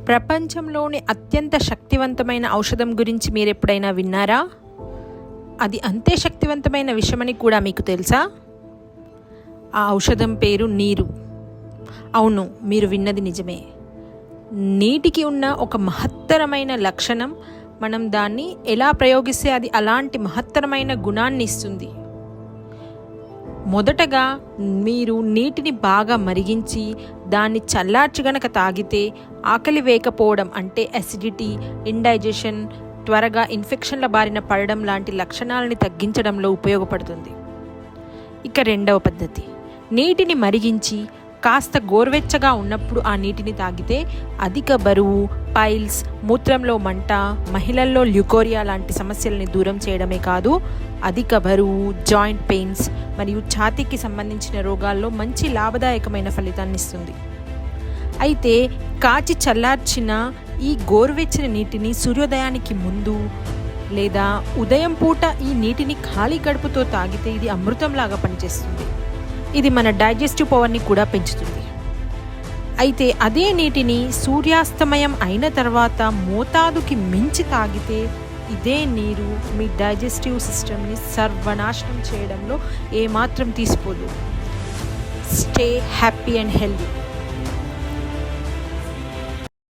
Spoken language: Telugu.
ప్రపంచంలోని అత్యంత శక్తివంతమైన ఔషధం గురించి మీరెప్పుడైనా విన్నారా? అది అంతే శక్తివంతమైన విషయమని కూడా మీకు తెలుసా? ఆ ఔషధం పేరు నీరు. అవును, మీరు విన్నది నిజమే. నీటికి ఉన్న ఒక మహత్తరమైన లక్షణం, మనం దాన్ని ఎలా ప్రయోగిస్తే అది అలాంటి మహత్తరమైన గుణాన్ని ఇస్తుంది. మొదటగా మీరు నీటిని బాగా మరిగించి దాన్ని చల్లార్చి గనక తాగితే ఆకలి వేయకపోవడం అంటే అసిడిటీ, ఇండైజెషన్, త్వరగా ఇన్ఫెక్షన్ల బారిన పడడం లాంటి లక్షణాలని తగ్గించడంలో ఉపయోగపడుతుంది. ఇక రెండవ పద్ధతి, నీటిని మరిగించి కాస్త గోరువెచ్చగా ఉన్నప్పుడు ఆ నీటిని తాగితే అధిక బరువు, పైల్స్, మూత్రంలో మంట, మహిళల్లో ల్యూకోరియా లాంటి సమస్యలని దూరం చేయడమే కాదు, అధిక బరువు, జాయింట్ పెయిన్స్ మరియు ఛాతీకి సంబంధించిన రోగాల్లో మంచి లాభదాయకమైన ఫలితాన్ని ఇస్తుంది. అయితే కాచి చల్లార్చిన ఈ గోరువెచ్చని నీటిని సూర్యోదయానికి ముందు లేదా ఉదయం పూట ఈ నీటిని ఖాళీ కడుపుతో తాగితే ఇది అమృతంలాగా పనిచేస్తుంది. ఇది మన డైజెస్టివ్ పవర్ని కూడా పెంచుతుంది. అయితే అదే నీటిని సూర్యాస్తమయం అయిన తర్వాత మోతాదుకి మించి తాగితే ఇదే నీరు మీ డైజెస్టివ్ సిస్టమ్ని సర్వనాశనం చేయడంలో ఏమాత్రం తీసిపోదు. Stay happy and healthy.